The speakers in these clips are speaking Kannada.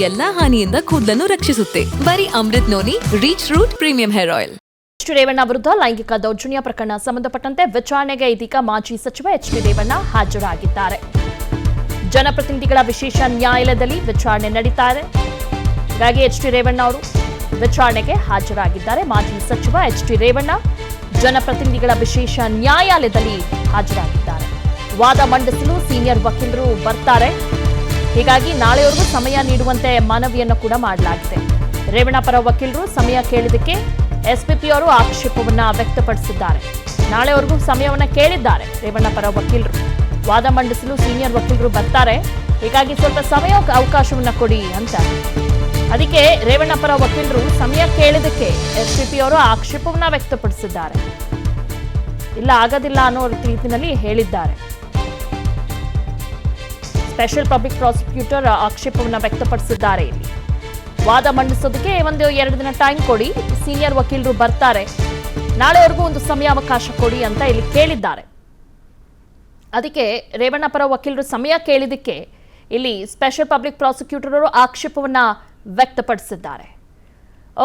ಎಲ್ಲಾ ಹಾನಿಯಿಂದ ಕೂದಲನ್ನು ರಕ್ಷಿಸುತ್ತೆ. ಬರೀ Amrit noni reach root premium hair oil. Revanna ವಿರುದ್ಧ ಲೈಂಗಿಕ ದೌರ್ಜನ್ಯ ಪ್ರಕರಣ ಸಂಬಂಧಪಟ್ಟಂತೆ ವಿಚಾರಣೆಗೆ ಇದೀಗ ಮಾಜಿ ಸಚಿವ ಎಚ್.ಡಿ. ರೇವಣ್ಣ ಹಾಜರಾಗಿದ್ದಾರೆ. ಜನಪ್ರತಿನಿಧಿಗಳ ವಿಶೇಷ ನ್ಯಾಯಾಲಯದಲ್ಲಿ ವಿಚಾರಣೆ ನಡೀತಾ ಇದೆ. ಹೀಗಾಗಿ ಎಚ್.ಡಿ. ರೇವಣ್ಣ ಅವರು ವಿಚಾರಣೆಗೆ ಹಾಜರಾಗಿದ್ದಾರೆ. ಮಾಜಿ ಸಚಿವ ಎಚ್.ಡಿ. ರೇವಣ್ಣ ಜನಪ್ರತಿನಿಧಿಗಳ ವಿಶೇಷ ನ್ಯಾಯಾಲಯದಲ್ಲಿ ಹಾಜರಾಗಿದ್ದಾರೆ. ವಾದ ಮಂಡಿಸಲು ಸೀನಿಯರ್ ವಕೀಲರು ಬರ್ತಾರೆ. ಹೀಗಾಗಿ ನಾಳೆವರೆಗೂ ಸಮಯ ನೀಡುವಂತೆ ಮನವಿಯನ್ನು ಕೂಡ ಮಾಡಲಾಗಿದೆ. ರೇವಣ್ಣ ಪರ ವಕೀಲರು ಸಮಯ ಕೇಳಿದ್ದಕ್ಕೆ ಎಸ್ಪಿಪಿ ಅವರು ಆಕ್ಷೇಪವನ್ನ ವ್ಯಕ್ತಪಡಿಸಿದ್ದಾರೆ. ನಾಳೆವರೆಗೂ ಸಮಯವನ್ನ ಕೇಳಿದ್ದಾರೆ ರೇವಣ್ಣ ಪರ ವಕೀಲರು. ವಾದ ಮಂಡಿಸಲು ಸೀನಿಯರ್ ವಕೀಲರು ಬರ್ತಾರೆ. ಹೀಗಾಗಿ ಸ್ವಲ್ಪ ಸಮಯ ಅವಕಾಶವನ್ನ ಕೊಡಿ ಅಂತ ಅದಕ್ಕೆ ರೇವಣ್ಣ ಪರ ವಕೀಲರು ಸಮಯ ಕೇಳಿದ್ದಕ್ಕೆ ಎಸ್ಪಿಪಿ ಅವರು ಆಕ್ಷೇಪವನ್ನ ವ್ಯಕ್ತಪಡಿಸಿದ್ದಾರೆ. ಇಲ್ಲ ಆಗೋದಿಲ್ಲ ಅನ್ನೋ ರೀತಿಯಲ್ಲಿ ಹೇಳಿದ್ದಾರೆ. ಸ್ಪೆಷಲ್ ಪಬ್ಲಿಕ್ ಪ್ರಾಸಿಕ್ಯೂಟರ್ ಆಕ್ಷೇಪವನ್ನ ವ್ಯಕ್ತಪಡಿಸಿದ್ದಾರೆ. ಇಲ್ಲಿ ವಾದ ಮಂಡಿಸೋದಕ್ಕೆ ಒಂದು 2 ದಿನ ಟೈಮ್ ಕೊಡಿ, ಸೀನಿಯರ್ ವಕೀಲರು ಬರ್ತಾರೆ, ನಾಳೆವರೆಗೂ ಒಂದು ಸಮಯಾವಕಾಶ ಕೊಡಿ ಅಂತ ಇಲ್ಲಿ ಕೇಳಿದ್ದಾರೆ. ಅದಕ್ಕೆ ರೇವಣ್ಣ ಪರ ವಕೀಲರು ಸಮಯ ಕೇಳಿದ್ದಕ್ಕೆ ಇಲ್ಲಿ ಸ್ಪೆಷಲ್ ಪಬ್ಲಿಕ್ ಪ್ರಾಸಿಕ್ಯೂಟರ್ ಅವರು ಆಕ್ಷೇಪವನ್ನ ವ್ಯಕ್ತಪಡಿಸಿದ್ದಾರೆ.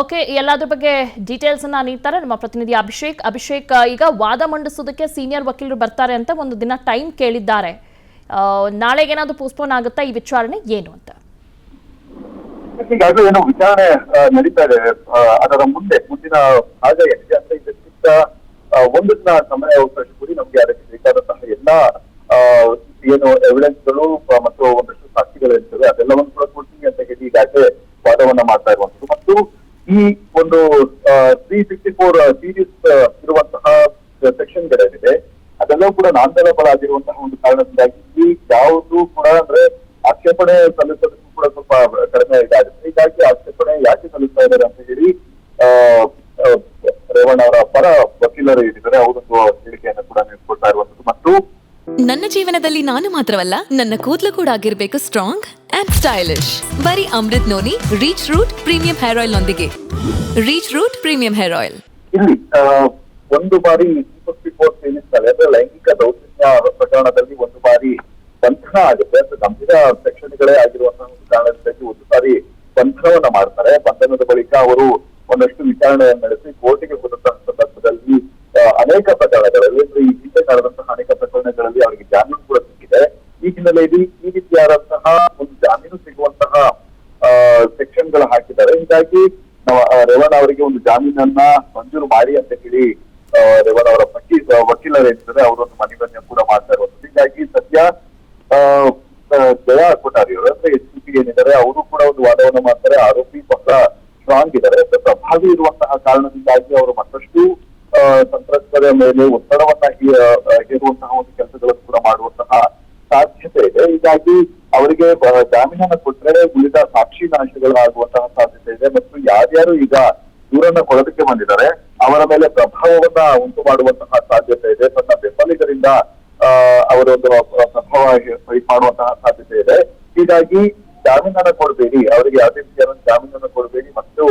ಓಕೆ, ಎಲ್ಲದ್ರ ಬಗ್ಗೆ ಡೀಟೇಲ್ಸ್ ಅನ್ನ ನೀಡ್ತಾರೆ ನಮ್ಮ ಪ್ರತಿನಿಧಿ ಅಭಿಷೇಕ್. ಈಗ ವಾದ ಮಂಡಿಸೋದಕ್ಕೆ ಸೀನಿಯರ್ ವಕೀಲರು ಬರ್ತಾರೆ ಅಂತ ಒಂದು ದಿನ ಟೈಮ್ ಕೇಳಿದ್ದಾರೆ. ನಾಳೆಗೆ ಏನಾದ್ರು ಪೋಸ್ಟ್ಪೋನ್ ಆಗುತ್ತಾ ಈ ವಿಚಾರಣೆ ಏನು ಅಂತ? ಈಗಾಗಲೇ ಏನೋ ವಿಚಾರಣೆ ನಡೀತಾ ಇದೆ. ಅದರ ಮುಂದಿನ ಭಾಗ ಏನಿದೆ ಅಂದ್ರೆ ಇದಕ್ಕಿಂತ ಒಂದು ದಿನ ಸಮಯ ಅವಕಾಶ ಕೂಡಿ ನಮ್ಗೆ ಅದಕ್ಕೆ ಬೇಕಾದಂತಹ ಎಲ್ಲಾ ಏನು ಎವಿಡೆನ್ಸ್ಗಳು ಮತ್ತು ಒಂದಷ್ಟು ಸಾಕ್ಷಿಗಳಿರ್ತವೆ ಅದೆಲ್ಲವನ್ನು ಕೂಡ ಕೊಡ್ತೀನಿ ಅಂತ ಹೇಳಿ ಈಗಾಗಲೇ ವಾದವನ್ನ ಮಾಡ್ತಾ ಇರುವಂತದ್ದು. ಮತ್ತು ಈ ಒಂದು 364 ಸೀರೀಸ್ ಇರುವಂತಹ ಸೆಕ್ಷನ್ಗಳೇನಿದೆ ಅದೆಲ್ಲವೂ ಕೂಡ ನಾಮಫಲಕ ಆಗಿರುವಂತಹ ಒಂದು ಕಾರಣದಿಂದಾಗಿ ಈ ಯಾವುದು ಕೂಡ ಅಂದ್ರೆ ಆಕ್ಷೇಪಣೆ ಸಲ್ಲಿಸೋದಕ್ಕೂ ಕೂಡ ಸ್ವಲ್ಪ ಕಡಿಮೆ ಇದಾಗುತ್ತೆ. ಹೀಗಾಗಿ ಆಕ್ಷೇಪಣೆ ಯಾಕೆ ಸಲ್ಲಿಸ್ತಾ ಇದ್ದಾರೆ ಅಂತ ಹೇಳಿ ರೇವಣ್ಣ ಅವರ ಪರ ವಕೀಲರು ಏನಿದ್ದಾರೆ ಅವರೊಂದು ಹೇಳಿಕೆಯನ್ನು ಕೂಡ ನೀಡ್ಕೊಳ್ತಾ ಇರುವಂತದ್ದು. ಮತ್ತು ನನ್ನ ಜೀವನದಲ್ಲಿ ನಾನು ಮಾತ್ರವಲ್ಲ, ನನ್ನ ಕೂದಲು ಕೂಡ ಆಗಿರ್ಬೇಕು ಸ್ಟ್ರಾಂಗ್ ಅಂಡ್ ಸ್ಟೈಲಿಶ್. ಬರೀ Amrit noni reach root premium hair oil ನೊಂದಿಗೆ. Reach root premium hair oil. ಇಲ್ಲಿ ಒಂದು ಬಾರಿ 364 ಸೀರೀಸ್ ಅಂದ್ರೆ ಲೈಂಗಿಕ ದೌರ್ಜನ್ಯ ಪ್ರಕರಣದಲ್ಲಿ ಒಂದು ಬಾರಿ ಬಂಧನ ಆಗುತ್ತೆ. ಅಂದ್ರೆ ಗಂಭೀರ ಸೆಕ್ಷನ್ಗಳೇ ಆಗಿರುವಂತಹ ಒಂದು ಕಾರಣದಿಂದಾಗಿ ಒಂದು ಸಾರಿ ಬಂಧನವನ್ನ ಮಾಡ್ತಾರೆ. ಬಂಧನದ ಬಳಿಕ ಅವರು ಒಂದಷ್ಟು ವಿಚಾರಣೆಯನ್ನು ನಡೆಸಿ ಕೋರ್ಟಿಗೆ ಹೋದಂತಹ ಸಂದರ್ಭದಲ್ಲಿ ಅನೇಕ ಪ್ರಕರಣಗಳಲ್ಲಿ ಅಂದ್ರೆ ಈ ಹಿಂದೆ ನಡೆದಂತಹ ಅನೇಕ ಪ್ರಕರಣಗಳಲ್ಲಿ ಅವರಿಗೆ ಜಾಮೀನು ಕೂಡ ಸಿಕ್ಕಿದೆ. ಈ ಹಿನ್ನೆಲೆಯಲ್ಲಿ ಈ ರೀತಿಯಾದಂತಹ ಒಂದು ಜಾಮೀನು ಸಿಗುವಂತಹ ಸೆಕ್ಷನ್ಗಳು ಹಾಕಿದ್ದಾರೆ. ಹೀಗಾಗಿ ರೇವಣ್ಣ ಅವರಿಗೆ ಒಂದು ಜಾಮೀನನ್ನ ಮಂಜೂರು ಮಾಡಿ ಅಂತ ಹೇಳಿ ರೇವಣ್ಣ ಅವರ ವಕೀಲರೇನಿದ್ದಾರೆ ಅವರೊಂದು ಮನವಿಯನ್ನು ಕೂಡ ಮಾಡ್ತಾ ಇರುವಂತದ್ದು. ಹೀಗಾಗಿ ಸದ್ಯ ಜಯಾ ಕೊಠಾರಿ ಅವರು ಅಂದ್ರೆ ಎಸ್ಪಿಪಿ ಏನಿದ್ದಾರೆ ಅವರು ಕೂಡ ಒಂದು ವಾದವನ್ನು ಮಾಡ್ತಾರೆ. ಆರೋಪಿ ಬಹಳ ಸ್ಟ್ರಾಂಗ್ ಇದ್ದಾರೆ, ಪ್ರಭಾವಿ ಇರುವಂತಹ ಕಾರಣದಿಂದಾಗಿ ಅವರು ಮತ್ತಷ್ಟು ಸಂತ್ರಸ್ತರ ಮೇಲೆ ಒತ್ತಡವನ್ನ ಹೇರುವಂತಹ ಒಂದು ಕೆಲಸಗಳನ್ನು ಕೂಡ ಮಾಡುವಂತಹ ಸಾಧ್ಯತೆ ಇದೆ. ಹೀಗಾಗಿ ಅವರಿಗೆ ಜಾಮೀನನ್ನು ಕೊಟ್ಟರೆ ಉಳಿದ ಸಾಕ್ಷಿ ನಾಶಗಳಾಗುವಂತಹ ಸಾಧ್ಯತೆ ಇದೆ. ಮತ್ತು ಯಾರ್ಯಾರು ಈಗ ದೂರನ್ನ ಕೊಡೋದಕ್ಕೆ ಬಂದಿದ್ದಾರೆ ಅವರ ಮೇಲೆ ಪ್ರಭಾವವನ್ನ ಉಂಟು ಮಾಡುವಂತಹ ಸಾಧ್ಯತೆ ಇದೆ. ತನ್ನ ಬೆಂಬಲಿಗರಿಂದ ಅವರೊಂದು ಪ್ರಭಾವ ಮಾಡುವಂತಹ ಸಾಧ್ಯತೆ ಇದೆ. ಹೀಗಾಗಿ ಜಾಮೀನನ್ನ ಕೊಡಬೇಡಿ, ಅವರಿಗೆ ಯಾವುದೇ ರೀತಿಯಾದ ಜಾಮೀನನ್ನ ಕೊಡಬೇಡಿ ಮತ್ತು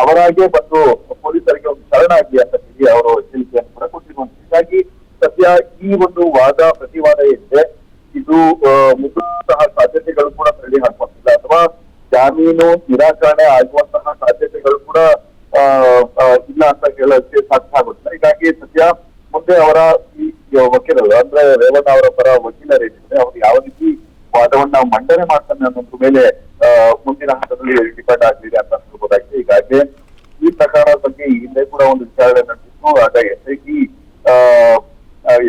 ಅವರಾಗೆ ಬಂದು ಪೊಲೀಸರಿಗೆ ಒಂದು ಶರಣಾಗಿ ಅಂತ ಹೇಳಿ ಅವರು ಹೇಳಿಕೆಯನ್ನು ಕೂಡ ಕೊಟ್ಟಿರುವಂತ. ಹೀಗಾಗಿ ಸದ್ಯ ಈ ಒಂದು ವಾದ ಪ್ರತಿವಾದ ಏನಿದೆ ಇದು ಮುಗಿಸುವಂತಹ ಸಾಧ್ಯತೆಗಳು ಕೂಡ ತಳ್ಳಿ ಹಾಕುವಂತಿಲ್ಲ ಅಥವಾ ಜಾಮೀನು ನಿರಾಕರಣೆ ಆಗುವಂತಹ ಸಾಧ್ಯತೆಗಳು ಕೂಡ ಇಲ್ಲ ಅಂತ ಹೇಳಕ್ಕೆ ಸಾಧ್ಯ ಆಗುತ್ತಿಲ್ಲ. ಹೀಗಾಗಿ ಸದ್ಯ ಮುಂದೆ ಅವರ ಈ ವಕೀಲರು ಅಂದ್ರೆ ರೇವಣ್ಣ ಅವರ ಪರ ವಕೀಲರೇನಿದೆ ಅವರು ಯಾವ ರೀತಿ ವಾದವನ್ನ ಮಂಡನೆ ಮಾಡ್ತಾನೆ ಅನ್ನೋದ್ರ ಮೇಲೆ ಮುಂದಿನ ಹಂತದಲ್ಲಿ ಡಿಪೆಂಡ್ ಆಗಲಿದೆ ಅಂತ ಅನ್ಕೋಬಹುದಾಗಿದೆ. ಈಗಾಗಲೇ ಈ ಪ್ರಕರಣದ ಬಗ್ಗೆ ಈ ಹಿಂದೆ ಕೂಡ ಒಂದು ವಿಚಾರಣೆ ನಡೆಸಿತ್ತು. ಆಗ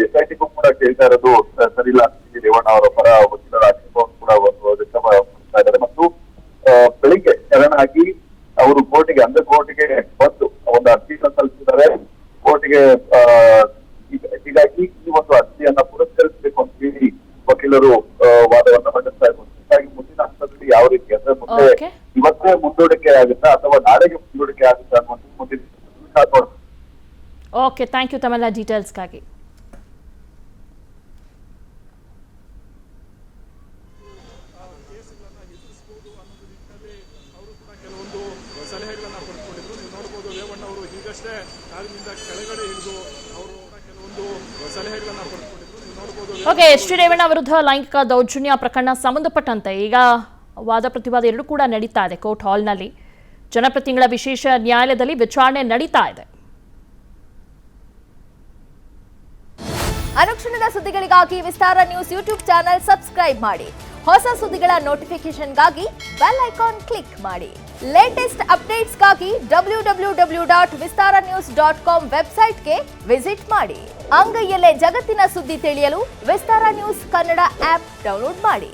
ಎಸ್ಐಟಿಗೂ ಕೂಡ ಕೇಳ್ತಾ ಇರೋದು ಸರಿಯಿಲ್ಲ ಅಂತ ರೇವಣ್ಣ ಅವರ ಪರ ವಕೀಲರ ಆಕ್ಷೇಪವನ್ನು ಕೂಡ ವ್ಯಕ್ತಪಡಿಸ್ತಾ ಇದ್ದಾರೆ. ಮತ್ತು ಬೆಳಿಗ್ಗೆ ಶರಣಾಗಿ ಅವರು ಕೋರ್ಟಿಗೆ ಬಂದು ಒಂದು ಅರ್ಜಿಯನ್ನು ಸಲ್ಲಿಸಿದ್ದಾರೆ ಕೋರ್ಟಿಗೆ. ಹೀಗಾಗಿ ಈ ಒಂದು ಅರ್ಜಿಯನ್ನ ಪುರಸ್ಕರಿಸಬೇಕು ಅಂತ ಹೇಳಿ ವಕೀಲರು ವಾದವನ್ನ ಮಂಡಿಸ್ತಾ ಇರ್ಬೋದು. ಹೀಗಾಗಿ ಮುಂದಿನ ಹಂತದಲ್ಲಿ ಯಾವ ರೀತಿ ಅಂದ್ರೆ ಮುಂದೆ ಇವತ್ತೇ ಮುಂದೂಡಿಕೆ ಆಗುತ್ತಾ ಅಥವಾ ನಾಳೆಗೆ ಮುಂದೂಡಿಕೆ ಆಗುತ್ತಾ ಅನ್ನುವಂಥ ಮುಂದಿನ. ಓಕೆ, ಥ್ಯಾಂಕ್ ಯು ತಮ್ಮೆಲ್ಲ ಡೀಟೇಲ್ಸ್ಗಾಗಿ. ಸಲಹೆಗಳನ್ನ ಪಡೆದುಕೊಂಡಿದ್ರು. ನೀವು ನೋಡಬಹುದು ರೇವಣ್ಣ ಅವರು ಈಗಷ್ಟೇ ಕಾರಿನಿಂದ ಕೆಳಗಡೆ ಇಳಿದು ಅವರು ಕೆಲವೊಂದು ಸಲಹೆಗಳನ್ನ ಪಡೆದುಕೊಂಡಿದ್ರು. ನೀವು ನೋಡಬಹುದು ಓಕೆ, ಎಚ್.ಡಿ. ರೇವಣ್ಣ ವಿರುದ್ಧ ಲೈಂಗಿಕ ದೌರ್ಜನ್ಯ ಪ್ರಕರಣ ಸಂಬಂಧಪಟ್ಟಂತೆ ಈಗ ವಾದ ಪ್ರತಿವಾದ ಎರಡೂ ಕೂಡ ನಡೀತಾ ಇದೆ ಕೋರ್ಟ್ ಹಾಲ್ನಲ್ಲಿ. ಜನಪ್ರತಿನಿಧಿಗಳ ವಿಶೇಷ ನ್ಯಾಯಾಲಯದಲ್ಲಿ ವಿಚಾರಣೆ ನಡೀತಾ ಇದೆ. ಅನುಕ್ಷಣದ ಸುದ್ದಿಗಳಿಗಾಗಿ ವಿಸ್ತಾರ ನ್ಯೂಸ್ ಯೂಟ್ಯೂಬ್ ಚಾನೆಲ್ ಸಬ್ಸ್ಕ್ರೈಬ್ ಮಾಡಿ. ಹೊಸ ಸುದ್ದಿಗಳ ನೋಟಿಫಿಕೇಶನ್ಗಾಗಿ ಬೆಲ್ ಐಕಾನ್ ಕ್ಲಿಕ್ ಮಾಡಿ. ಲೇಟೆಸ್ಟ್ ಅಪ್ಡೇಟ್ಸ್ಗಾಗಿ www.vistaranews.com ವೆಬ್ಸೈಟ್ಗೆ ವಿಸಿಟ್ ಮಾಡಿ. ಅಂಗೈಯಲ್ಲೇ ಜಗತ್ತಿನ ಸುದ್ದಿ ತಿಳಿಯಲು ವಿಸ್ತಾರ ನ್ಯೂಸ್ ಕನ್ನಡ ಆಪ್ ಡೌನ್ಲೋಡ್ ಮಾಡಿ.